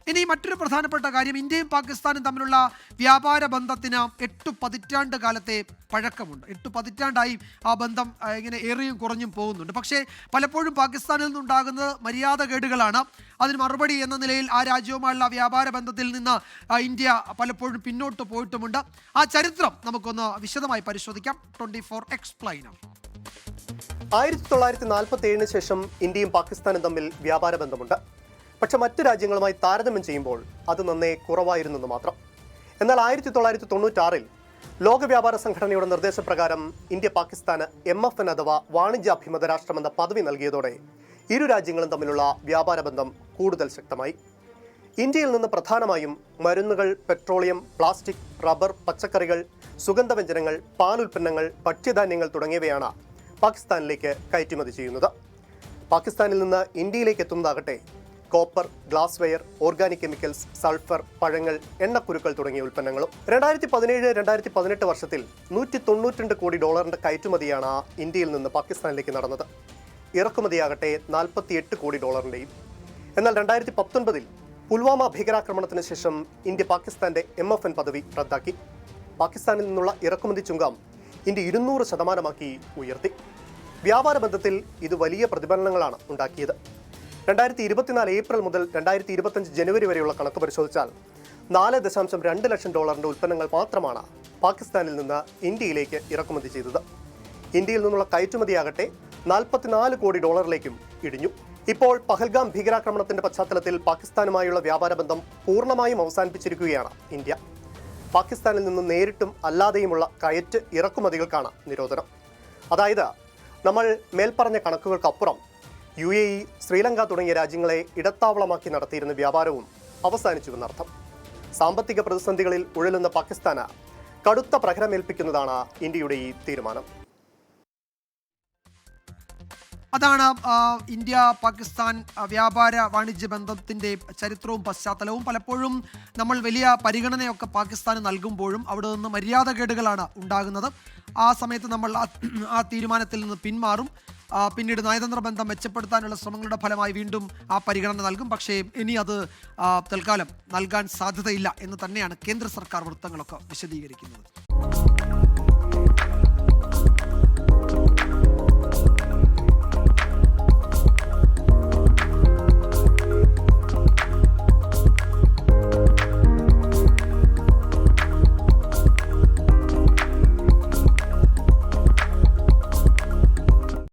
ഇനി മറ്റൊരു പ്രധാനപ്പെട്ട കാര്യം, ഇന്ത്യയും പാകിസ്ഥാനും തമ്മിലുള്ള വ്യാപാര ബന്ധത്തിന് 8 പതിറ്റാണ്ട് കാലത്തെ പഴക്കമുണ്ട്. 8 പതിറ്റാണ്ടായി ആ ബന്ധം ഇങ്ങനെ ഏറിയും കുറഞ്ഞും പോകുന്നുണ്ട്. പക്ഷേ പലപ്പോഴും പാകിസ്ഥാനിൽ നിന്നുണ്ടാകുന്നത് മര്യാദകേടുകളാണ്. അതിന് മറുപടി എന്ന നിലയിൽ ആ രാജ്യവുമായുള്ള വ്യാപാര ബന്ധത്തിൽ നിന്ന് ഇന്ത്യ പലപ്പോഴും പിന്നോട്ട് പോയിട്ടുമുണ്ട്. ആ ചരിത്രം നമുക്കൊന്ന് വിശദമായി പരിശോധിക്കാം. 24 എക്സ്പ്ലെയിനർ. 1947 ശേഷം ഇന്ത്യയും പാകിസ്ഥാനും തമ്മിൽ വ്യാപാര ബന്ധമുണ്ട്. പക്ഷെ മറ്റു രാജ്യങ്ങളുമായി താരതമ്യം ചെയ്യുമ്പോൾ അത് നന്നേ കുറവായിരുന്നെന്ന് മാത്രം. എന്നാൽ 1996 ലോക വ്യാപാര സംഘടനയുടെ നിർദ്ദേശപ്രകാരം ഇന്ത്യ പാകിസ്ഥാന് MFN അഥവാ വാണിജ്യാഭിമത രാഷ്ട്രമെന്ന പദവി നൽകിയതോടെ ഇരു രാജ്യങ്ങളും തമ്മിലുള്ള വ്യാപാര ബന്ധം കൂടുതൽ ശക്തമായി. ഇന്ത്യയിൽ നിന്ന് പ്രധാനമായും മരുന്നുകൾ, പെട്രോളിയം, പ്ലാസ്റ്റിക്, റബ്ബർ, പച്ചക്കറികൾ, സുഗന്ധവ്യഞ്ജനങ്ങൾ, പാലുൽപ്പന്നങ്ങൾ, ഭക്ഷ്യധാന്യങ്ങൾ തുടങ്ങിയവയാണ് പാകിസ്ഥാനിലേക്ക് കയറ്റുമതി ചെയ്യുന്നത്. പാകിസ്ഥാനിൽ നിന്ന് ഇന്ത്യയിലേക്ക് എത്തുന്നതാകട്ടെ copper, glass ware, organic chemicals, sulphur, പഴങ്ങൾ, എണ്ണക്കുരുക്കൾ തുടങ്ങിയ ഉൽപ്പന്നങ്ങളും. 2017-2018 വർഷത്തിൽ $192 കോടി കയറ്റുമതിയാണ് ഇന്ത്യയിൽ നിന്ന് പാകിസ്ഥാനിലേക്ക് നടന്നത്. ഇറക്കുമതിയാകട്ടെ $48 കോടി. എന്നാൽ 2019 പുൽവാമ ഭീകരാക്രമണത്തിന് ശേഷം ഇന്ത്യ പാകിസ്ഥാന്റെ MFN പദവി റദ്ദാക്കി. പാകിസ്ഥാനിൽ നിന്നുള്ള ഇറക്കുമതി ചുങ്കം ഇന്ത്യ 200% ഉയർത്തി. വ്യാപാര ബന്ധത്തിൽ ഇത് വലിയ പ്രതിഫലനങ്ങളാണ് ഉണ്ടാക്കിയത്. 2024 ഏപ്രിൽ മുതൽ 2025 ജനുവരി വരെയുള്ള കണക്ക് പരിശോധിച്ചാൽ $4.2 ലക്ഷം ഉൽപ്പന്നങ്ങൾ മാത്രമാണ് പാകിസ്ഥാനിൽ നിന്ന് ഇന്ത്യയിലേക്ക് ഇറക്കുമതി ചെയ്തത്. ഇന്ത്യയിൽ നിന്നുള്ള കയറ്റുമതിയാകട്ടെ $44 കോടി ഇടിഞ്ഞു. ഇപ്പോൾ പഹൽഗാം ഭീകരാക്രമണത്തിന്റെ പശ്ചാത്തലത്തിൽ പാകിസ്ഥാനുമായുള്ള വ്യാപാര ബന്ധം പൂർണ്ണമായും അവസാനിപ്പിച്ചിരിക്കുകയാണ് ഇന്ത്യ. പാകിസ്ഥാനിൽ നിന്ന് നേരിട്ടും അല്ലാതെയുമുള്ള കയറ്റ് ഇറക്കുമതികൾക്കാണ് നിരോധനം. അതായത് നമ്മൾ മേൽപ്പറഞ്ഞ കണക്കുകൾക്കപ്പുറം UAE, ശ്രീലങ്ക തുടങ്ങിയ രാജ്യങ്ങളെ ഇടത്താവളമാക്കി നടത്തിയിരുന്ന വ്യാപാരവും അവസാനിച്ചുവെന്നർത്ഥം. സാമ്പത്തിക പ്രതിസന്ധികളിൽ ഉഴലുന്ന പാകിസ്ഥാന് കടുത്ത പ്രഹരമേൽപ്പിക്കുന്നതാണ് ഇന്ത്യയുടെ ഈ തീരുമാനം. അതാണ് ഇന്ത്യ പാകിസ്ഥാൻ വ്യാപാര വാണിജ്യ ബന്ധത്തിൻ്റെ ചരിത്രവും പശ്ചാത്തലവും. പലപ്പോഴും നമ്മൾ വലിയ പരിഗണനയൊക്കെ പാകിസ്ഥാന് നൽകുമ്പോഴും അവിടെ നിന്ന് മര്യാദകേടുകളാണ് ഉണ്ടാകുന്നത്. ആ സമയത്ത് നമ്മൾ ആ തീരുമാനത്തിൽ നിന്ന് പിന്മാറും. പിന്നീട് നയതന്ത്ര ബന്ധം മെച്ചപ്പെടുത്താനുള്ള ശ്രമങ്ങളുടെ ഫലമായി വീണ്ടും ആ പരിഗണന നൽകും. പക്ഷേ ഇനി അത് തൽക്കാലം നൽകാൻ സാധ്യതയില്ല എന്ന് തന്നെയാണ് കേന്ദ്ര സർക്കാർ വൃത്തങ്ങളൊക്കെ വിശദീകരിക്കുന്നത്.